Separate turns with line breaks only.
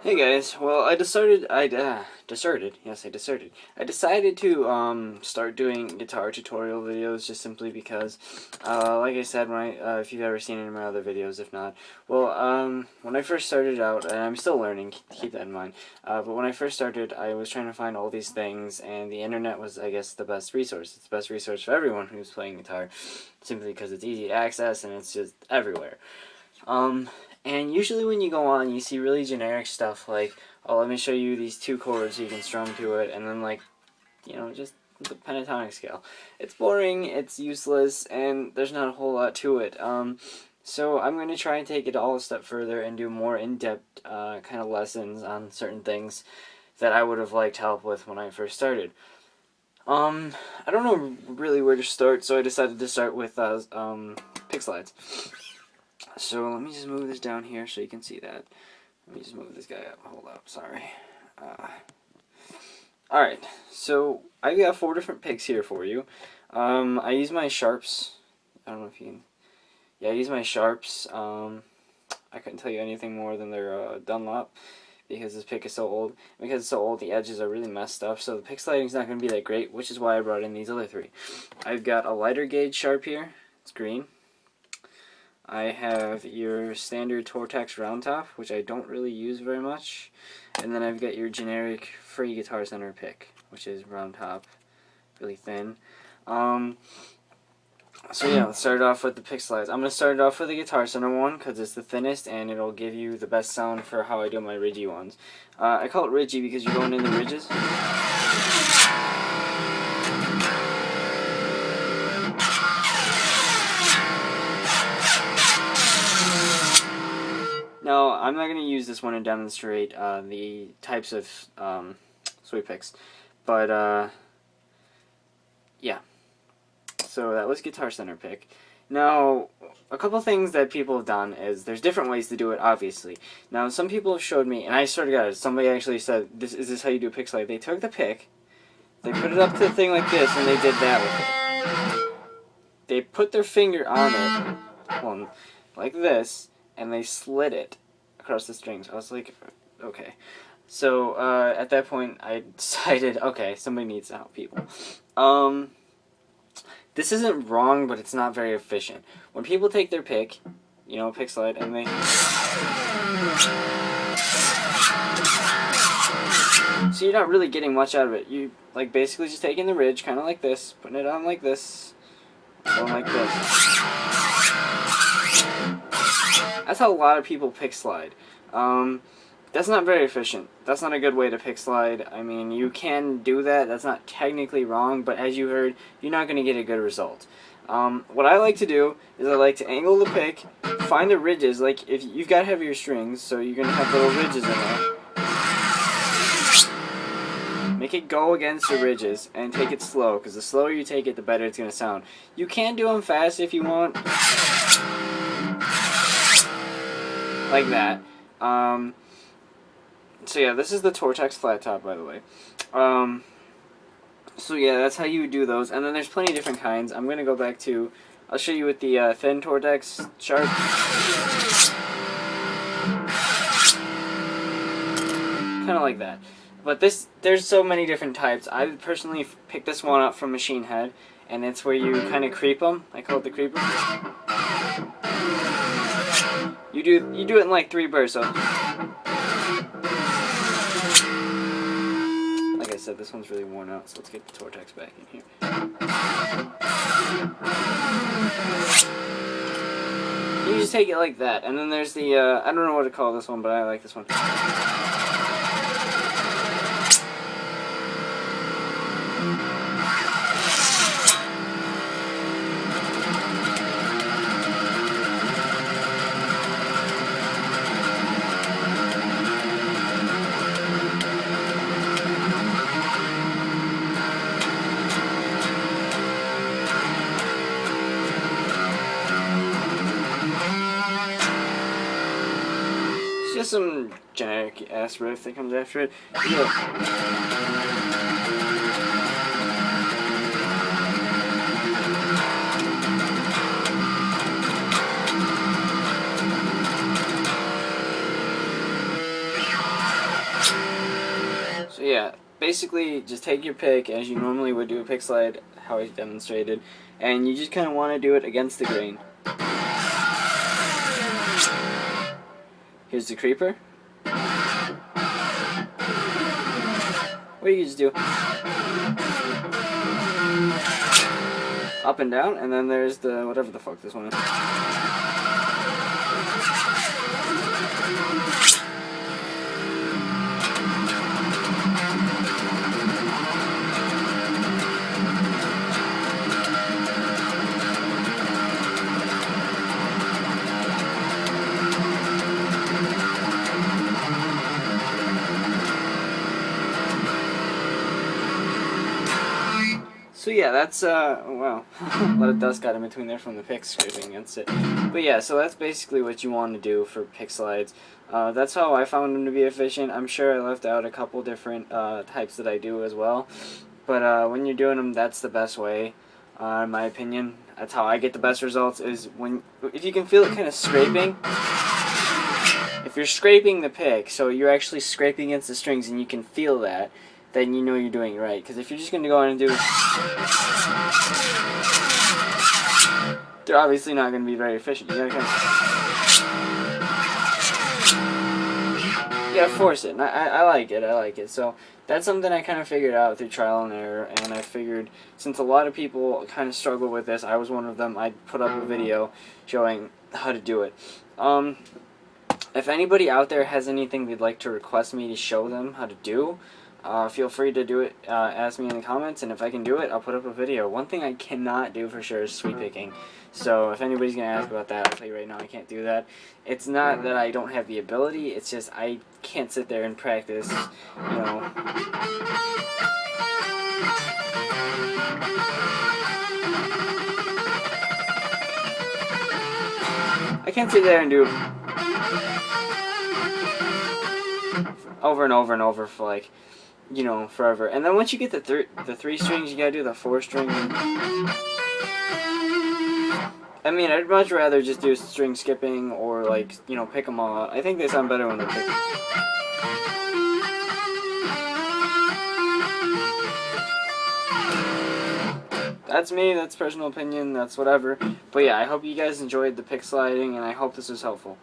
Hey guys, well I decided I decided to start doing guitar tutorial videos just simply because like I said, if you've ever seen any of my other videos, if not, well when I first started out, and I'm still learning, keep that in mind, but when I first started I was trying to find all these things, and the internet was, I guess, the best resource. It's the best resource for everyone who's playing guitar, simply because it's easy to access and it's just everywhere. And usually when you go on, you see really generic stuff like, oh, let me show you these two chords so you can strum to it, and then, like, just the pentatonic scale. It's boring, it's useless, and there's not a whole lot to it. So I'm going to try and take it all a step further and do more in-depth kind of lessons on certain things that I would have liked help with when I first started. I don't know really where to start, so I decided to start with pick slides. So let me just move this down here so you can see that. Let me just move this guy up. Hold up, sorry. Alright, so I've got 4 different picks here for you. I use my sharps. I don't know if you can... Yeah, I use my sharps. I couldn't tell you anything more than they're Dunlop, because this pick is so old. Because it's so old, the edges are really messed up, so the pick sliding is not going to be that great, which is why I brought in these other 3. I've got a lighter gauge sharp here. It's green. I have your standard Tortex round top, which I don't really use very much. And then I've got your generic free Guitar Center pick, which is round top, really thin. So yeah, let's start off with the pick slides. I'm going to start it off with the Guitar Center one, because it's the thinnest and it'll give you the best sound for how I do my ridgy ones. I call it ridgy because you're going in the ridges. Now, I'm not going to use this one to demonstrate the types of sweep picks, but yeah. So that was Guitar Center pick. Now, a couple things that people have done is, there's different ways to do it, obviously. Now, some people have showed me, and I swear to God, somebody actually said, is this how you do a pick slide? They took the pick, they put it up to the thing like this, and they did that with it. They put their finger on it, well, like this, and they slid it across the strings. I was like, okay. So, at that point, I decided, okay, somebody needs to help people. This isn't wrong, but it's not very efficient. When people take their pick, pick slide, and they... So you're not really getting much out of it. You, like, basically just taking the ridge, kind of like this, putting it on like this, going like this. That's how a lot of people pick slide. That's not very efficient. That's not a good way to pick slide. I mean, you can do that. That's not technically wrong, but as you heard, you're not going to get a good result. What I like to do is I like to angle the pick, find the ridges. Like, if you've got heavier strings, so you're going to have little ridges in there. Make it go against the ridges and take it slow, because the slower you take it, the better it's going to sound. You can do them fast if you want. Like that. So yeah, this is the Tortex flat top, by the way. So yeah, that's how you do those. And then there's plenty of different kinds. I'm going to go back to... I'll show you with the thin Tortex sharp. Kind of like that. But there's so many different types. I personally picked this one up from Machine Head, and it's where you kind of creep them. I call it the creeper. You do it in like 3 bursts. So, like I said, this one's really worn out, so let's get the Tortex back in here. You just take it like that, and then there's the, I don't know what to call this one, but I like this one. Just some generic ass riff that comes after it. Yeah. basically just take your pick as you normally would do a pick slide, how I demonstrated, and you just kind of want to do it against the grain. Here's the creeper. What you can just do up and down, and then there's the whatever the fuck this one is. So yeah, that's wow, a lot of dust got in between there from the pick scraping against it. But yeah, so that's basically what you want to do for pick slides. That's how I found them to be efficient. I'm sure I left out a couple different types that I do as well. But when you're doing them, that's the best way, in my opinion. That's how I get the best results, is if you can feel it kind of scraping. If you're scraping the pick, so you're actually scraping against the strings and you can feel that, then you know you're doing it right. Because if you're just going to go in and do, they're obviously not going to be very efficient. You gotta force it. And I like it. I like it. So that's something I kind of figured out through trial and error. And I figured, since a lot of people kind of struggle with this, I was one of them. I'd put up a video showing how to do it. If anybody out there has anything they'd like to request me to show them how to do, feel free to do it, ask me in the comments, and if I can do it, I'll put up a video. One thing I cannot do for sure is sweep picking. So if anybody's going to ask about that, I'll tell you right now, I can't do that. It's not that I don't have the ability, it's just I can't sit there and practice, you know. I can't sit there and do over and over and over for like, you know, forever. And then once you get the three strings, you gotta do the 4 string. I mean, I'd much rather just do string skipping or like, you know, pick them all out. I think they sound better when they're picked. That's me, that's personal opinion, that's whatever. But yeah, I hope you guys enjoyed the pick sliding, and I hope this was helpful.